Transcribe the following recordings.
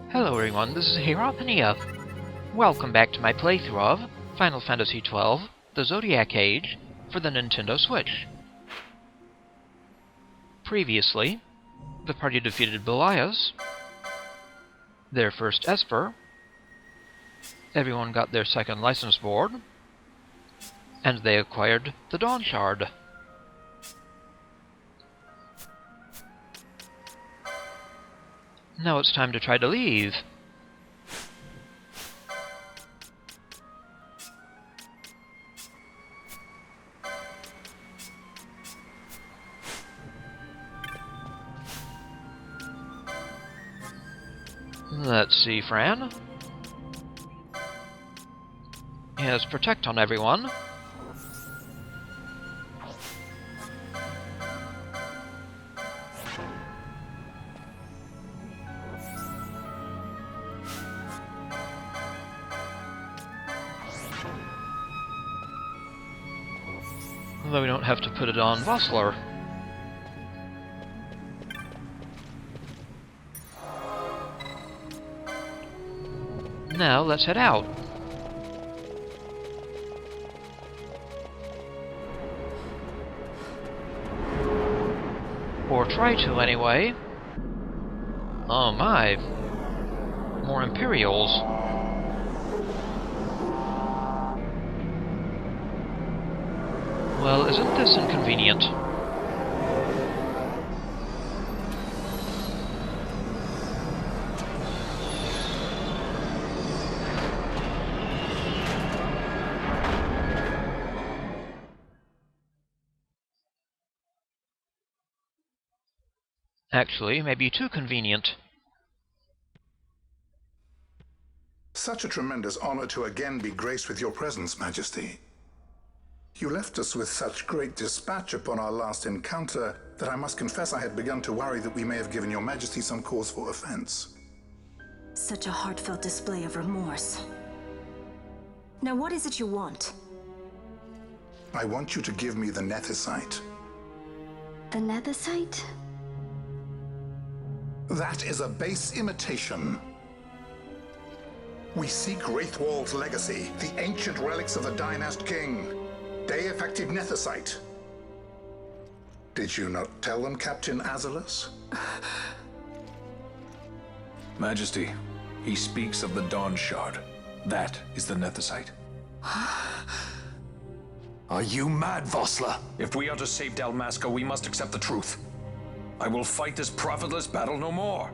Hello everyone, this is Heropania. Welcome back to my playthrough of Final Fantasy XII, The Zodiac Age, for the Nintendo Switch. Previously, the party defeated Belias, their first Esper, everyone got their second license board, and they acquired the Dawn Shard. Now it's time to try to leave. Let's see, Fran. Yes, protect on everyone. Although we don't have to put it on Vossler. Now let's head out. Or try to, anyway. Oh my. More Imperials. Well, isn't this inconvenient? Actually, maybe too convenient. Such a tremendous honor to again be graced with your presence, Majesty. You left us with such great dispatch upon our last encounter that I must confess I had begun to worry that we may have given your Majesty some cause for offense. Such a heartfelt display of remorse. Now what is it you want? I want you to give me the Nethicite. The Nethicite? That is a base imitation. We seek Raithwall's legacy, the ancient relics of the Dynast King. Day-affected Nethicite. Did you not tell them, Captain Azalus? Majesty, he speaks of the Dawn Shard. That is the Nethicite. Are you mad, Vossler? If we are to save Dalmasca, we must accept the truth. I will fight this profitless battle no more.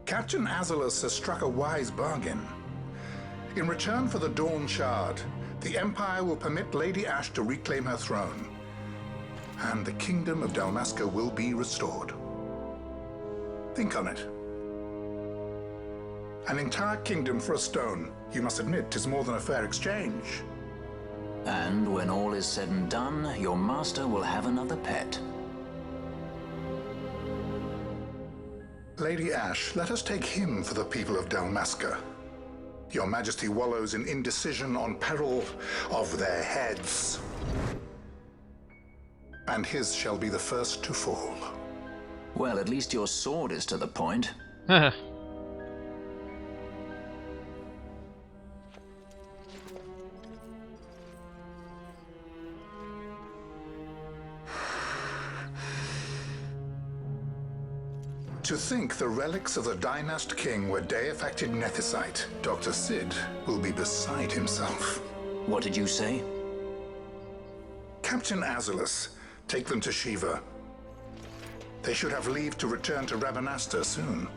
Captain Azalus has struck a wise bargain. In return for the Dawn Shard, the Empire will permit Lady Ashe to reclaim her throne, and the Kingdom of Dalmasca will be restored. Think on it. An entire kingdom for a stone. You must admit, 'tis more than a fair exchange. And when all is said and done, your master will have another pet. Lady Ashe, let us take him for the people of Dalmasca. Your Majesty wallows in indecision on peril of their heads. And his shall be the first to fall. Well, at least your sword is to the point. To think the relics of the Dynast King were day-affected Nethicite, Dr. Cid will be beside himself. What did you say? Captain Azalus, take them to Shiva. They should have leave to return to Rabanastre soon.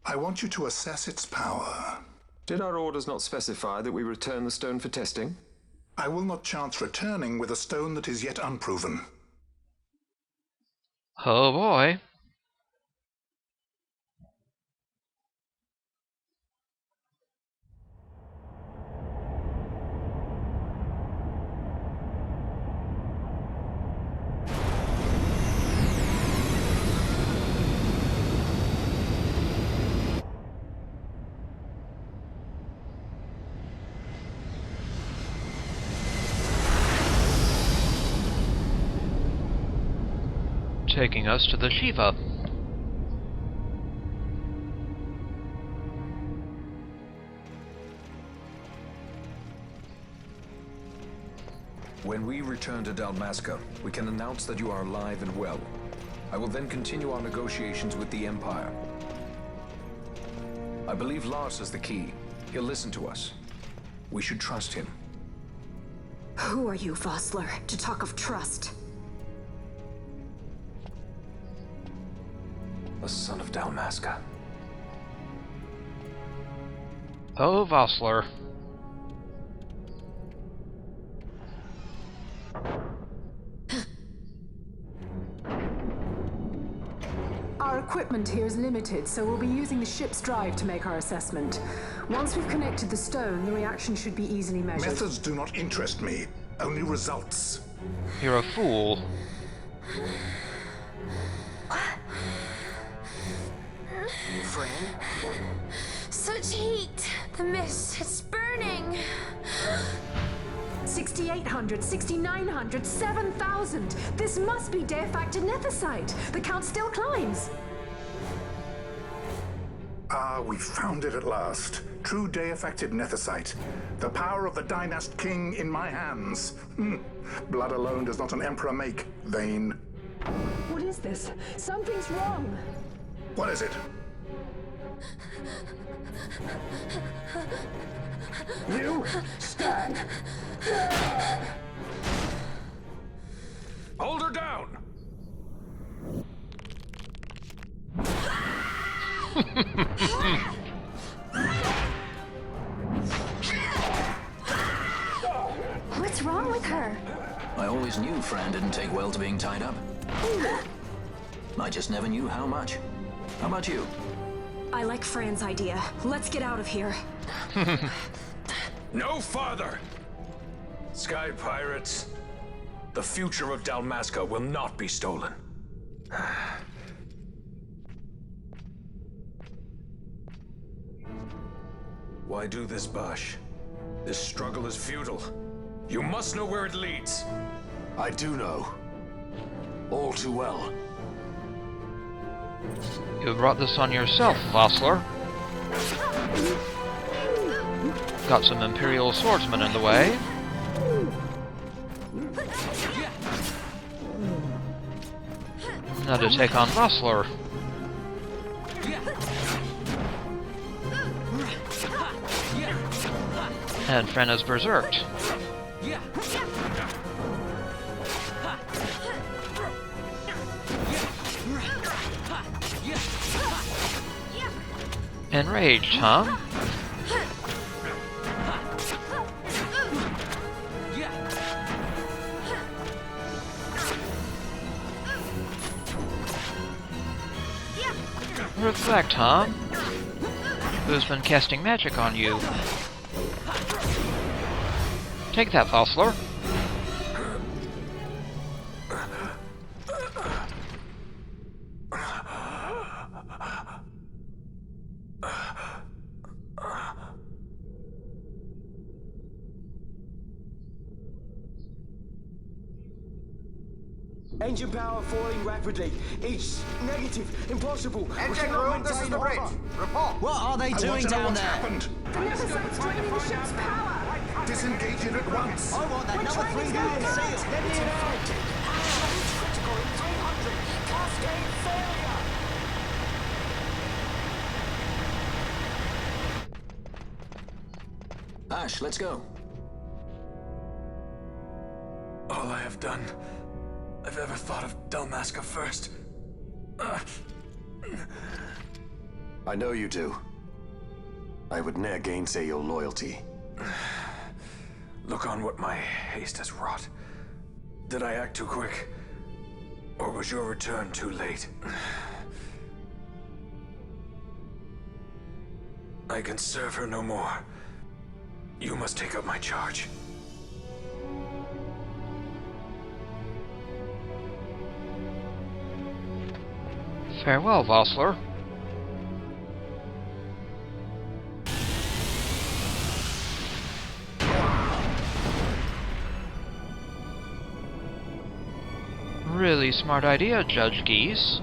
I want you to assess its power. Did our orders not specify that we return the stone for testing? I will not chance returning with a stone that is yet unproven. Oh boy. taking us to the Shiva. When we return to Dalmasca, we can announce that you are alive and well. I will then continue our negotiations with the Empire. I believe Lars has the key. He'll listen to us. We should trust him. Who are you, Vossler, to talk of trust? A son of Dalmasca. Oh, Vossler. Our equipment here is limited, so we'll be using the ship's drive to make our assessment. Once we've connected the stone, the reaction should be easily measured. Methods do not interest me, only results. You're a fool. Fran? Such heat! The mist, it's burning! 6,800, 6,900, 7,000! This must be deified nethicite! The count still climbs! Ah, we found it at last. True day-affected nethicite. The power of the Dynast King in my hands. Blood alone does not an emperor make, Vaan. What is this? Something's wrong! What is it? You stand! Hold her down! What's wrong with her? I always knew Fran didn't take well to being tied up. I just never knew how much. How about you? I like Fran's idea. Let's get out of here. No farther! Sky Pirates, the future of Dalmasca will not be stolen. Why do this, Bash? This struggle is futile. You must know where it leads. I do know. All too well. You brought this on yourself, Vossler. Got some Imperial Swordsman in the way. Now to take on Vossler. And Fran is berserked. Enraged, huh? Reflect, huh? Who's been casting magic on you? Take that, Vossler. Engine power falling rapidly. It's negative. Impossible. Engine room, this is the bridge. Report. What are they doing down there? Happened? The nethicite's draining the ship's power! Disengage it at once. I want that number 3 million seal. Let me in. Critical in 300. Cascade failure. Ashe, let's go. All I have done, I've ever thought of Dalmasca first. I know you do. I would ne'er gainsay your loyalty. Look on what my haste has wrought. Did I act too quick? Or was your return too late? I can serve her no more. You must take up my charge. Farewell, Vossler. Really really smart idea, Judge Ghis.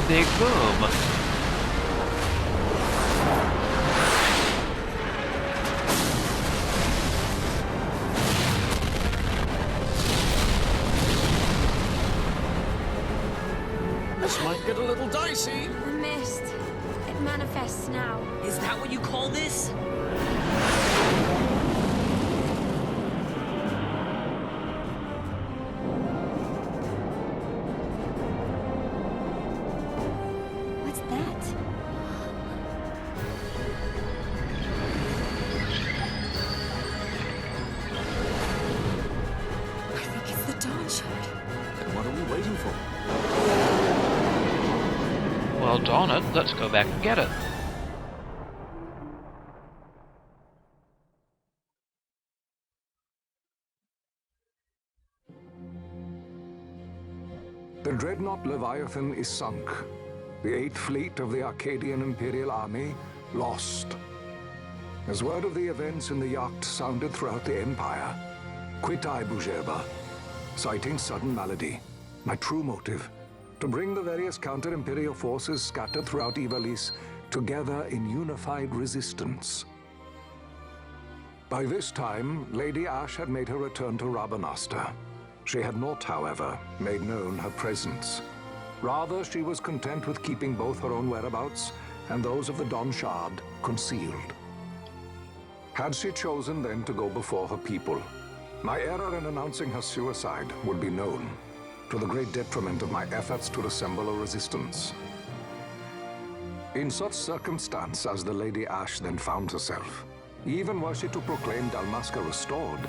Big boom. This might get a little dicey. The mist. It manifests now. Is that what you call this? What's that? I think it's the Dawn Shard. Then what are we waiting for? Well, darn it, let's go back and get it. The dreadnought Leviathan is sunk. The 8th fleet of the Arcadian Imperial Army lost. As word of the events in the yacht sounded throughout the Empire, quit I Bougerba, citing sudden malady. My true motive, to bring the various counter-Imperial forces scattered throughout Ivalice together in unified resistance. By this time, Lady Ashe had made her return to Rabanastre. She had not, however, made known her presence. Rather, she was content with keeping both her own whereabouts and those of the Dawn Shard concealed. Had she chosen then to go before her people, my error in announcing her suicide would be known, to the great detriment of my efforts to assemble a resistance. In such circumstance as the Lady Ashe then found herself, even were she to proclaim Dalmasca restored,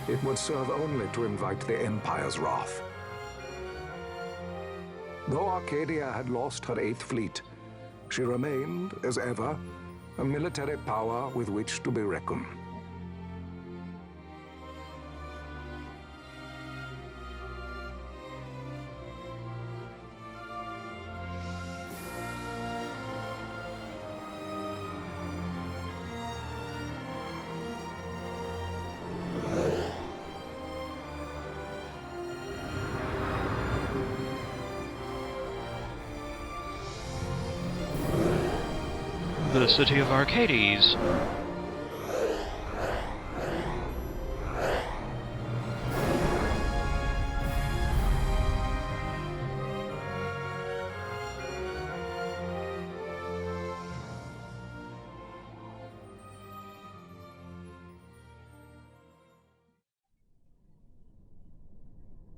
it would serve only to invite the Empire's wrath. Though Arcadia had lost her 8th fleet, she remained, as ever, a military power with which to be reckoned. The city of Arcades.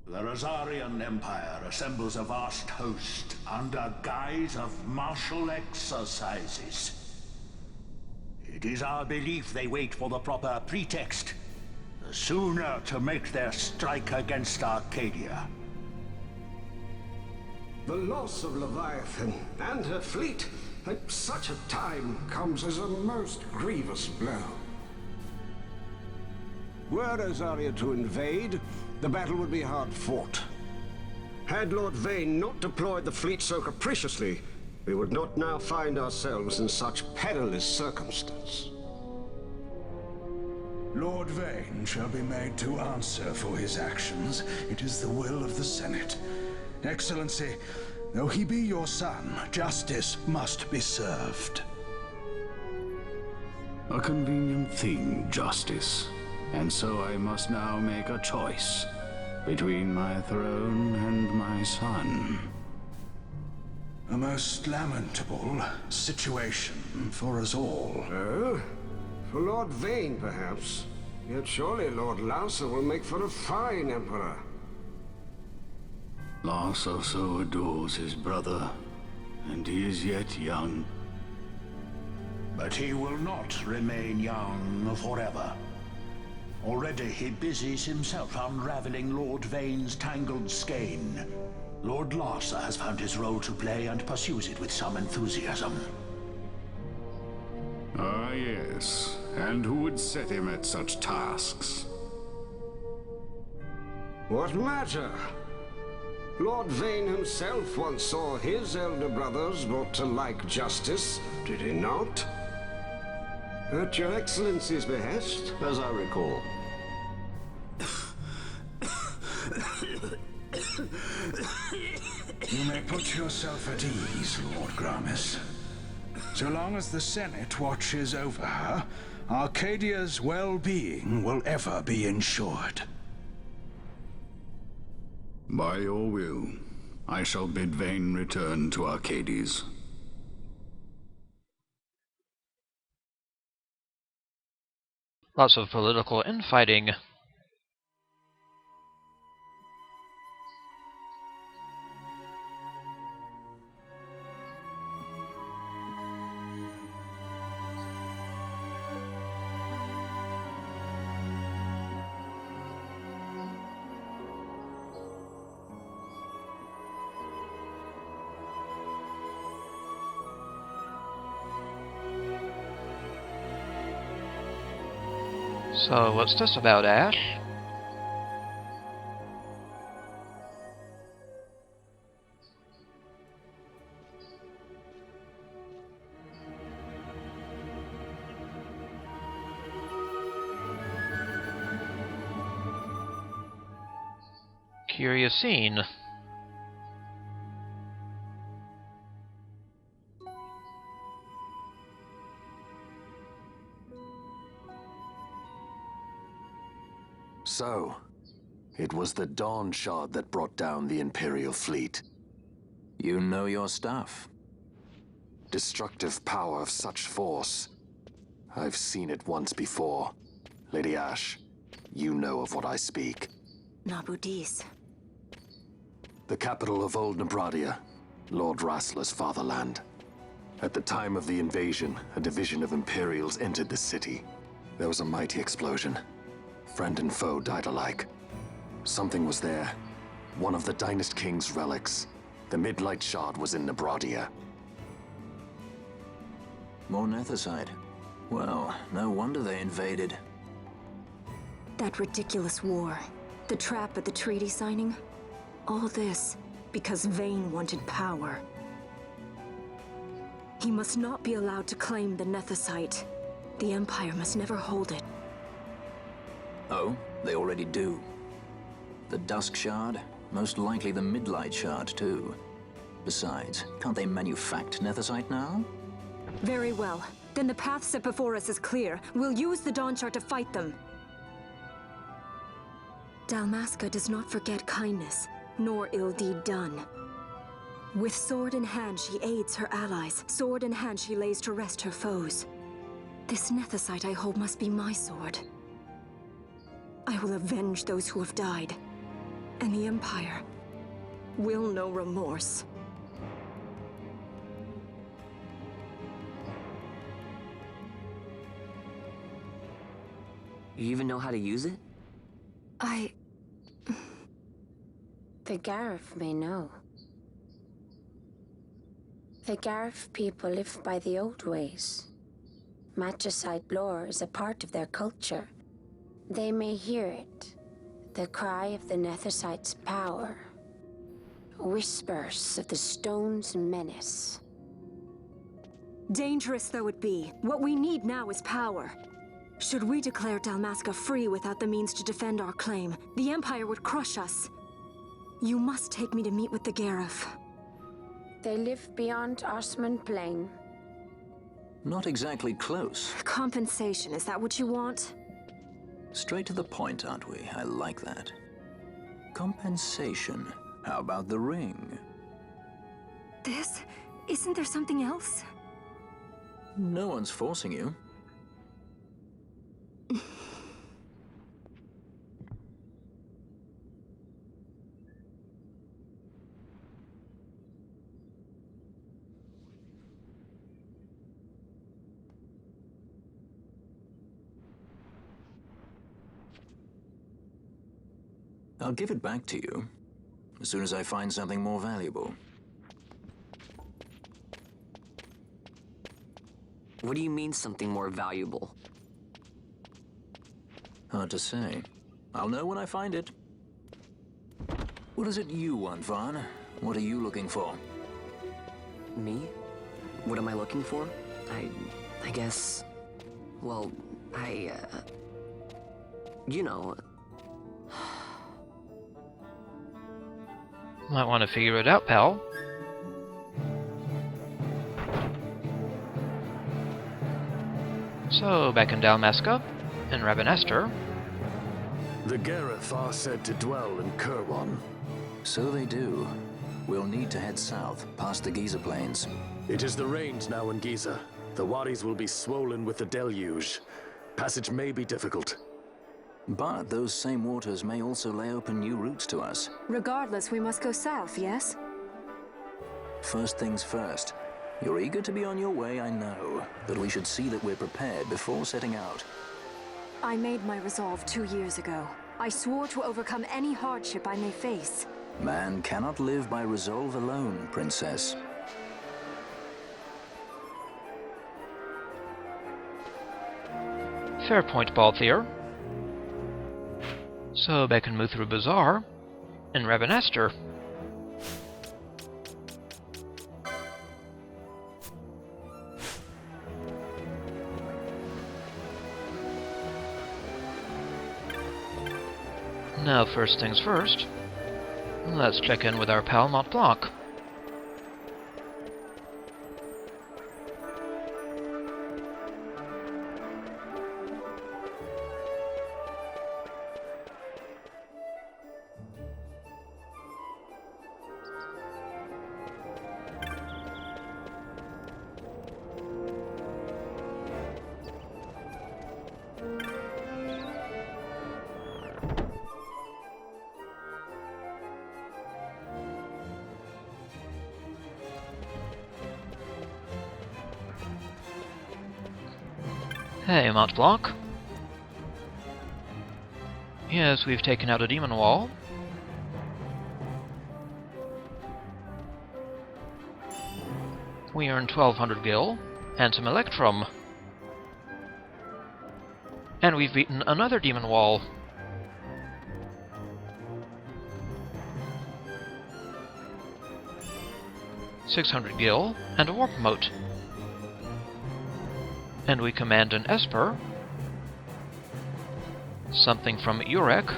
The Rosarian Empire assembles a vast host under guise of martial exercises. It is our belief they wait for the proper pretext, the sooner to make their strike against Arcadia. The loss of Leviathan and her fleet at such a time comes as a most grievous blow. Were Rosaria to invade, the battle would be hard fought. Had Lord Vaan not deployed the fleet so capriciously, we would not now find ourselves in such perilous circumstance. Lord Vaan shall be made to answer for his actions. It is the will of the Senate. Excellency, though he be your son, justice must be served. A convenient thing, justice. And so I must now make a choice between my throne and my son. A most lamentable situation for us all. Oh? For Lord Vaan, perhaps. Yet surely Lord Lauser will make for a fine emperor. Lauser so adores his brother, and he is yet young. But he will not remain young forever. Already he busies himself unraveling Lord Vaan's tangled skein. Lord Lauser has found his role to play and pursues it with some enthusiasm. Ah, yes. And who would set him at such tasks? What matter? Lord Vaan himself once saw his elder brothers brought to like justice, did he not? At your Excellency's behest, as I recall. You may put yourself at ease, Lord Gramis. So long as the Senate watches over her, Arcadia's well-being will ever be ensured. By your will, I shall bid Vaan return to Arcades. Lots of political infighting. So, what's this about, Ashe? Curious scene. So, it was the Dawn Shard that brought down the Imperial fleet. You know your stuff. Destructive power of such force. I've seen it once before. Lady Ashe, you know of what I speak. Nabudis. The capital of Old Nebradia, Lord Rassler's fatherland. At the time of the invasion, a division of Imperials entered the city. There was a mighty explosion. Friend and foe died alike. Something was there. One of the Dynast King's relics. The Midlight Shard was in Nebradia. More Netherite. Well, no wonder they invaded. That ridiculous war. The trap at the treaty signing. All this because Vaan wanted power. He must not be allowed to claim the Netherite. The Empire must never hold it. Oh, they already do. The Dusk Shard, most likely the Midlight Shard too. Besides, can't they manufacture Netherite now? Very well. Then the path set before us is clear. We'll use the Dawn Shard to fight them. Dalmasca does not forget kindness, nor ill deed done. With sword in hand, she aids her allies. Sword in hand, she lays to rest her foes. This Netherite I hold must be my sword. I will avenge those who have died, and the Empire will know remorse. You even know how to use it? The Garif may know. The Garif people live by the old ways. Magicite lore is a part of their culture. They may hear it, the cry of the Netherite's power. Whispers of the stone's menace. Dangerous though it be, what we need now is power. Should we declare Dalmasca free without the means to defend our claim, the Empire would crush us. You must take me to meet with the Garif. They live beyond Osman Plain. Not exactly close. Compensation, is that what you want? Straight to the point, aren't we? I like that. Compensation. How about the ring? This? Isn't there something else? No one's forcing you. I'll give it back to you as soon as I find something more valuable. What do you mean something more valuable? Hard to say. I'll know when I find it. What is it you want, Vaan? What are you looking for? Me? What am I looking for? I guess... Well, you know... Might want to figure it out, pal. So, back in Dalmasca, in Rabanester. The Gareth are said to dwell in Kirwan. So they do. We'll need to head south, past the Giza Plains. It is the rains now in Giza. The wadis will be swollen with the deluge. Passage may be difficult. But those same waters may also lay open new routes to us. Regardless, we must go south, yes? First things first. You're eager to be on your way, I know. But we should see that we're prepared before setting out. I made my resolve 2 years ago. I swore to overcome any hardship I may face. Man cannot live by resolve alone, Princess. Fair point, Balthier. So, back in Muthru Bazaar, in Rabanester. Now, first things first, let's check in with our pal Mont Blanc. Hey, Mont Blanc. Yes, we've taken out a demon wall. We earned 1200 gil and some electrum. And we've beaten another demon wall. $600 gil and a warp mote. And we command an Esper, something from Urek,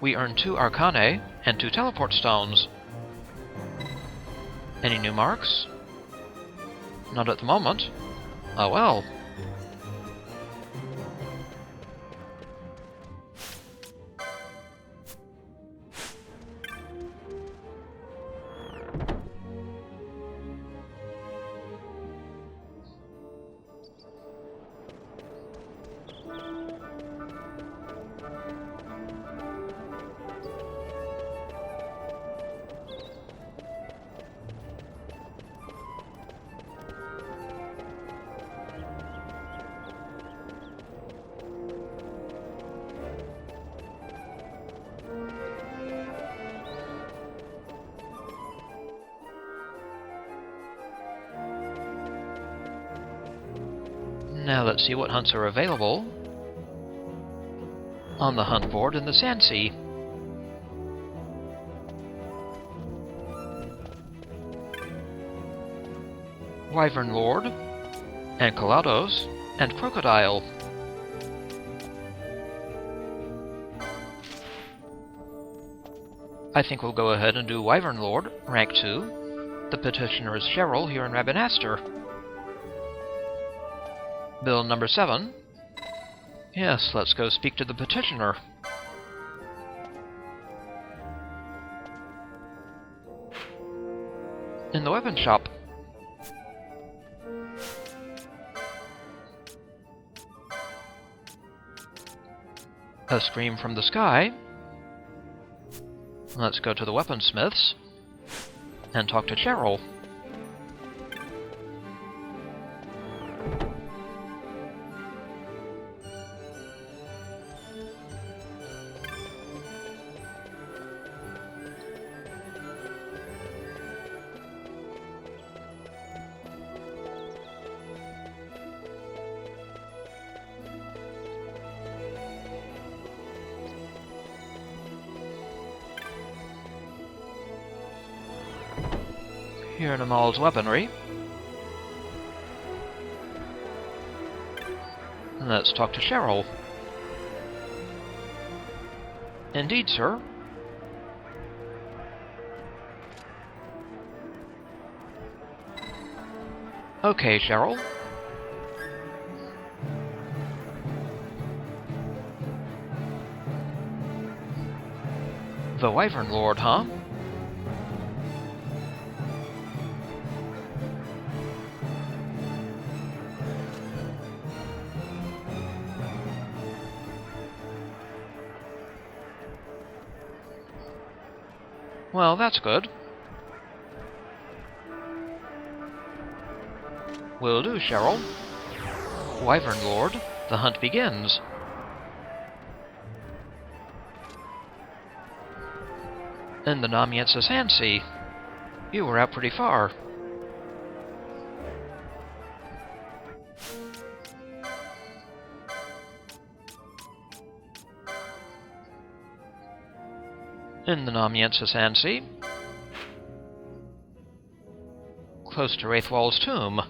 we earn 2 Arcane and 2 teleport stones. Any new marks? Not at the moment. Oh well. Now let's see what hunts are available on the hunt board in the Sand Sea. Wyvern Lord, Enceladus, and Crocodile. I think we'll go ahead and do Wyvern Lord, rank 2. The petitioner is Cheryl here in Rabanester. Bill number 7. Yes, let's go speak to the petitioner. In the weapon shop. A scream from the sky. Let's go to the weaponsmiths and talk to Cheryl. Here in Amal's weaponry. And let's talk to Cheryl. Indeed, sir. Okay, Cheryl. The Wyvern Lord, huh? Well, that's good. Will do, Cheryl. Wyvern Lord, the hunt begins. In the Namiensa Sandsea. You were out pretty far. In the Namiensa Sandsea. Close to Raithwall's tomb.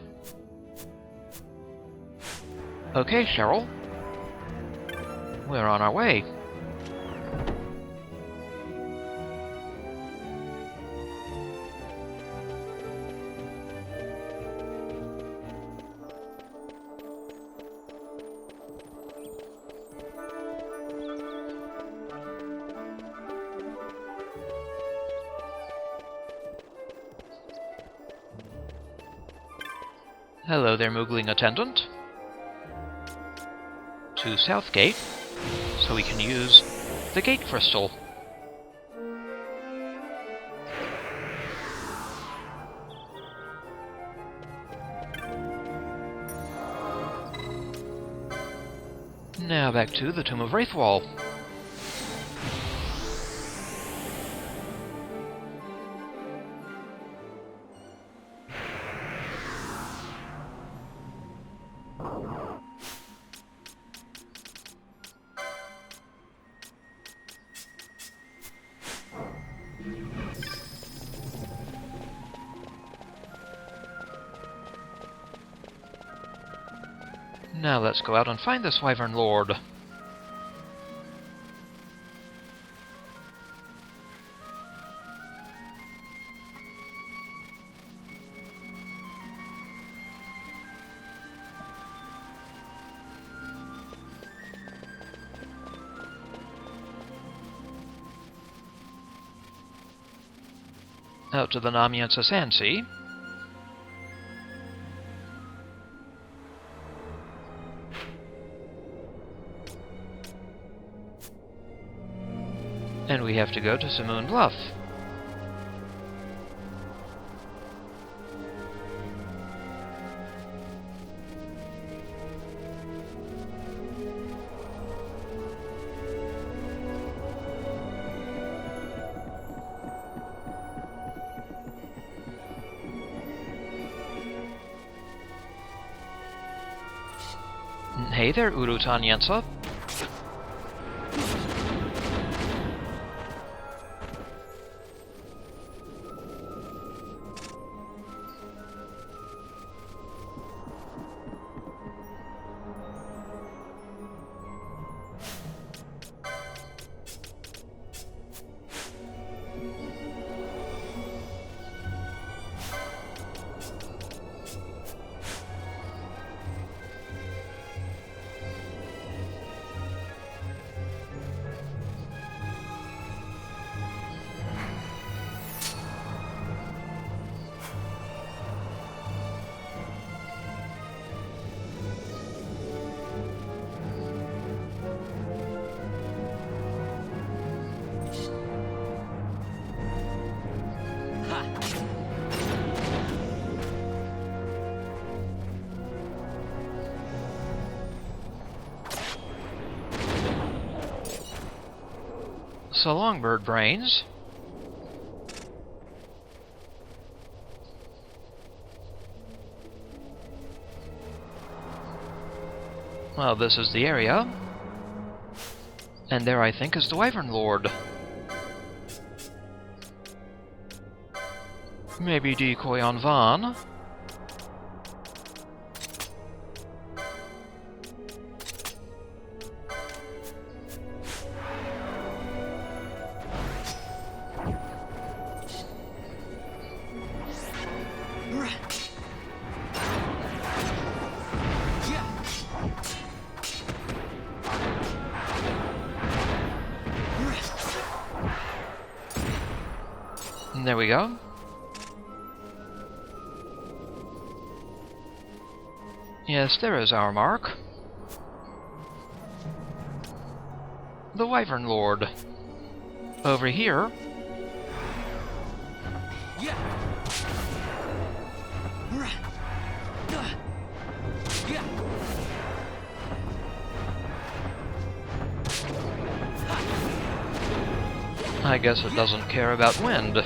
Okay, Cheryl. We're on our way. Hello there, Moogling attendant. To Southgate, so we can use the gate crystal. Now back to the Tomb of Raithwall. Now let's go out and find this Wyvern Lord. Out to the Namiensa Sandsea. And we have to go to Simoon Bluff. Hey there, Urutanyensa. So long, bird brains. Well, this is the area. And there, I think, is the Wyvern Lord. Maybe decoy on Vaan. There we go. Yes, there is our mark. The Wyvern Lord. Over here. I guess it doesn't care about wind.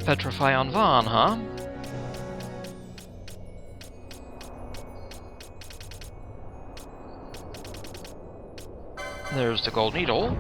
Petrify on Vaan, huh? There's the gold needle.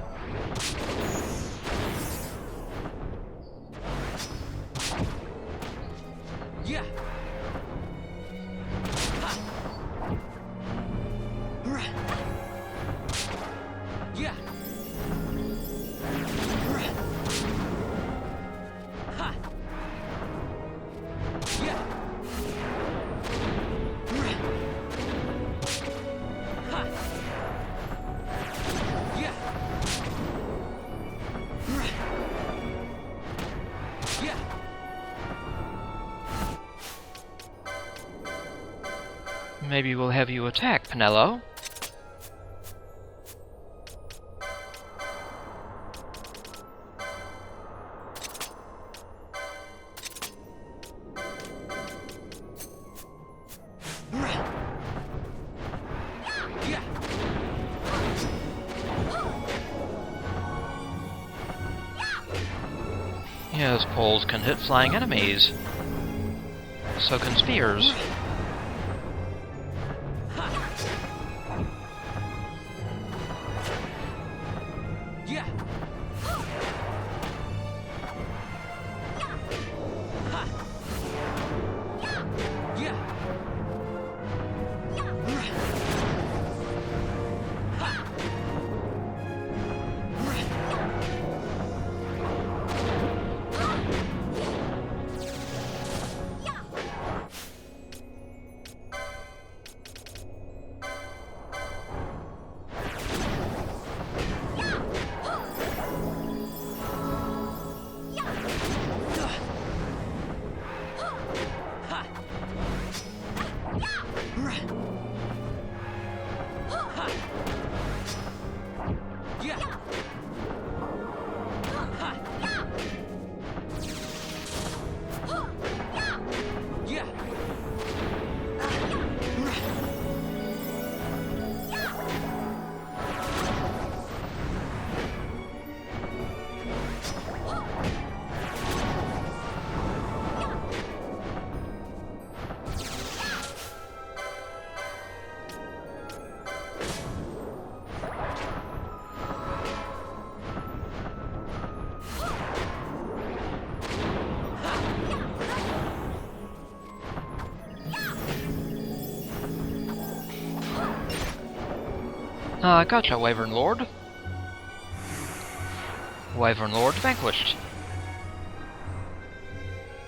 Maybe we'll have you attack, Penelo. Yes, poles can hit flying enemies. So can spears. Gotcha, Wyvern Lord. Wyvern Lord vanquished.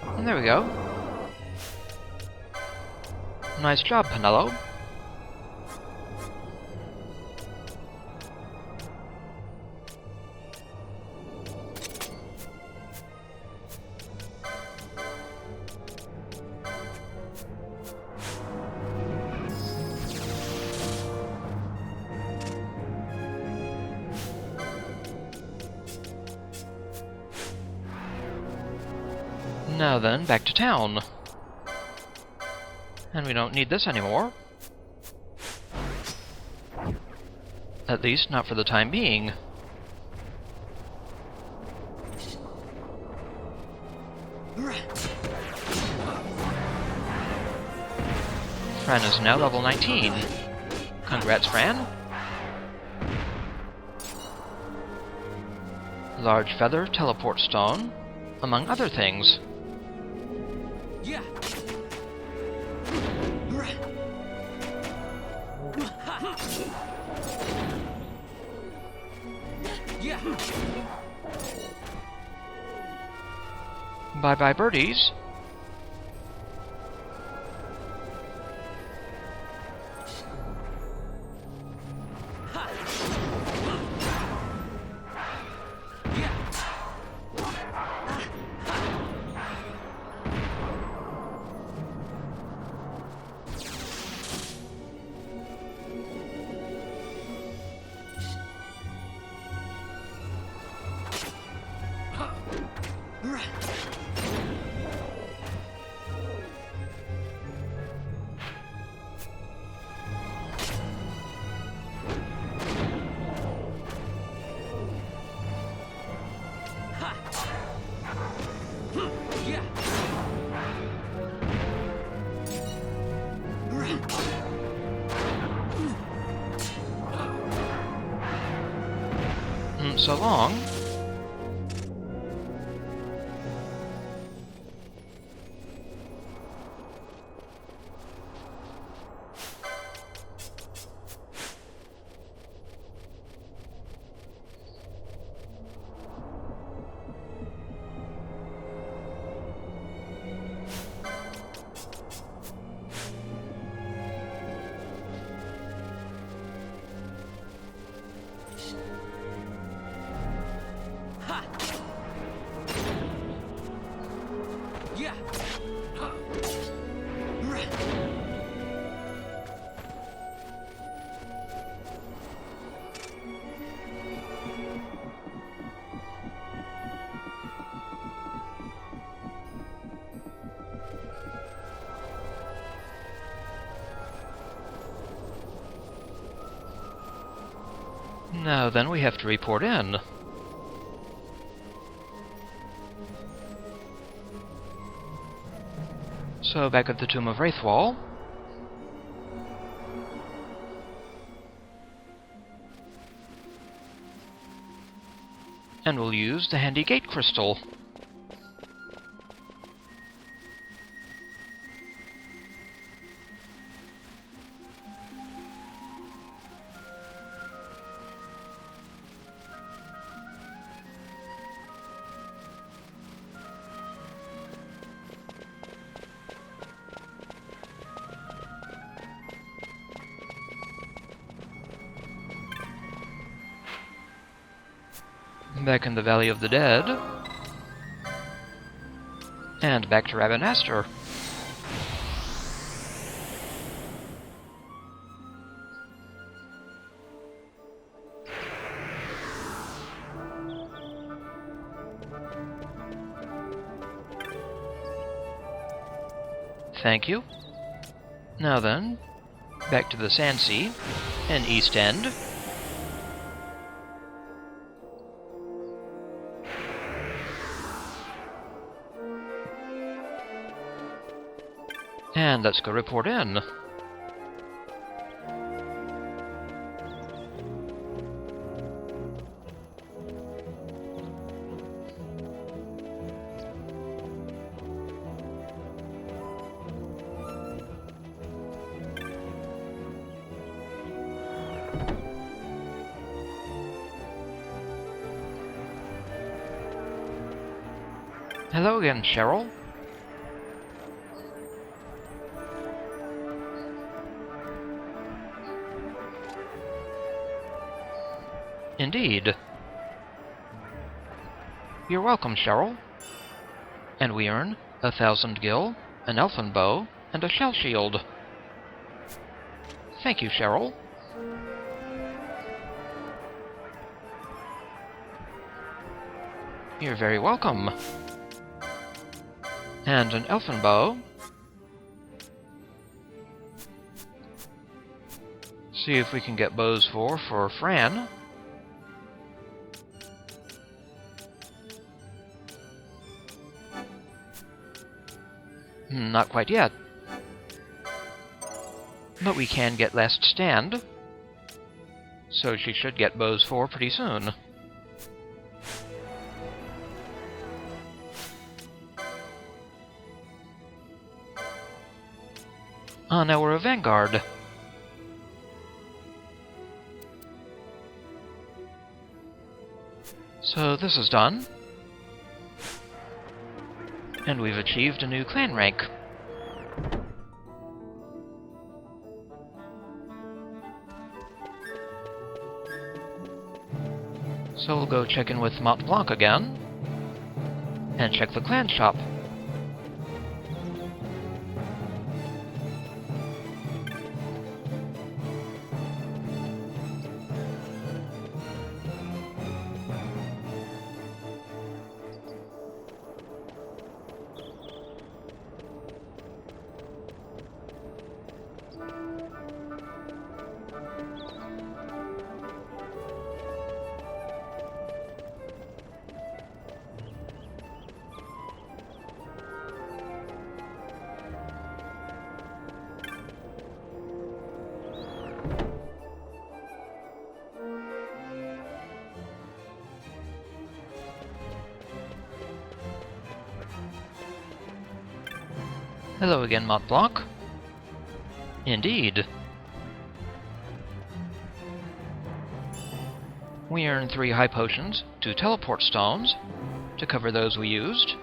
And there we go. Nice job, Penelo. Now then, back to town. And we don't need this anymore. At least, not for the time being. Fran is now level 19. Congrats, Fran. Large feather teleport stone, among other things. Yeah. Yeah. Bye-bye, birdies. So long. Now then, we have to report in. So, back at the Tomb of Raithwall. And we'll use the handy gate crystal. Back in the Valley of the Dead. And back to Rabanastre. Thank you. Now then, back to the Sandsea and East End. And let's go report in. Hello again, Cheryl. Indeed. You're welcome, Cheryl. And we earn 1,000 gil, an elfin bow, and a shell shield. Thank you, Cheryl. You're very welcome. And an elfin bow. See if we can get bows for Fran. Not quite yet. But we can get Last Stand, so she should get bows 4 pretty soon. Now we're a Vanguard. So this is done. And we've achieved a new clan rank. So we'll go check in with Mont Blanc again, and check the clan shop. Hello again, Mont Blanc. Indeed. We earned 3 high potions, 2 teleport stones, to cover those we used.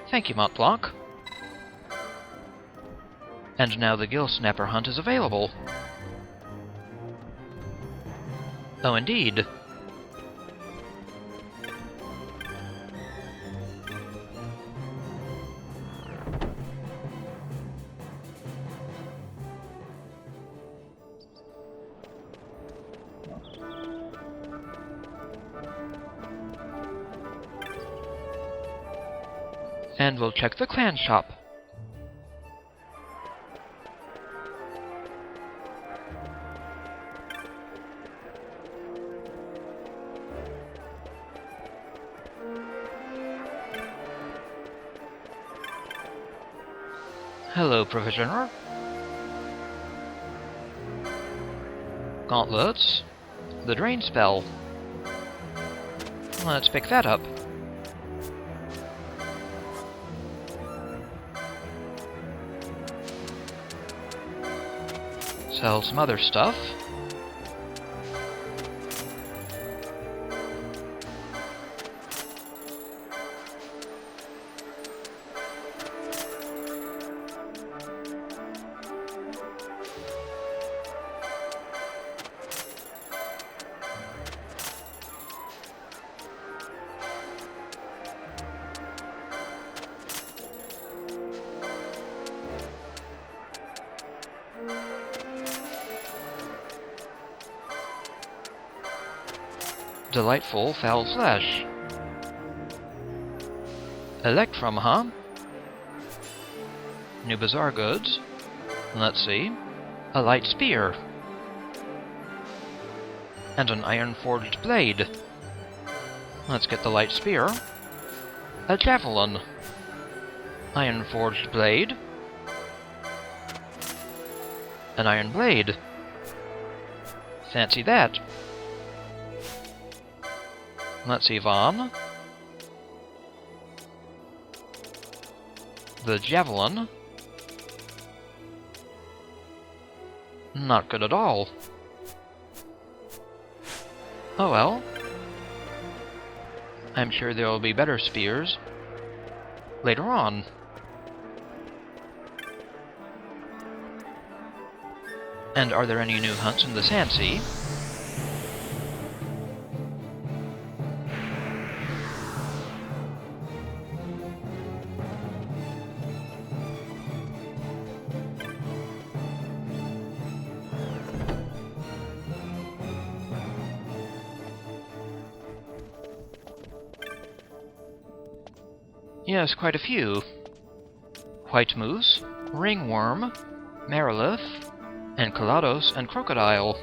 Thank you, Mont Blanc. And now the Gill Snapper hunt is available. Oh, indeed. And we'll check the clan shop. Hello, Provisioner. Gauntlets. The Drain Spell. Let's pick that up. Sell some other stuff. Delightful foul flesh. Electrum, huh? New bazaar goods. Let's see. A light spear. And an iron-forged blade. Let's get the light spear. A javelin. Iron-forged blade. An iron blade. Fancy that. Let's see, Vaan. The javelin. Not good at all. Oh well. I'm sure there will be better spears later on. And are there any new hunts in the Sand Sea? Yes, quite a few. White moose, ringworm, merilith, enceladus, and crocodile.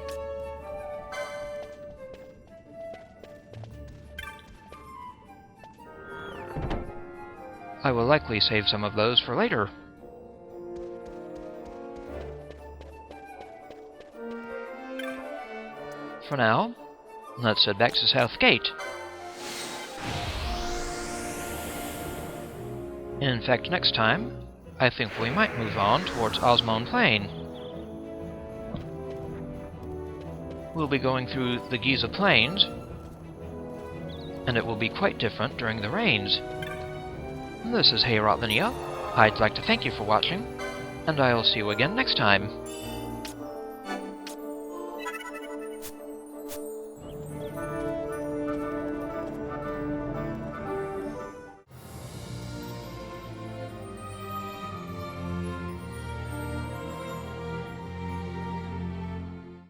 I will likely save some of those for later. for now, let's head back to South Gate. In fact, next time, I think we might move on towards Osmond Plain. We'll be going through the Giza Plains, and it will be quite different during the rains. This is Heyrot Linnea. I'd like to thank you for watching, and I'll see you again next time.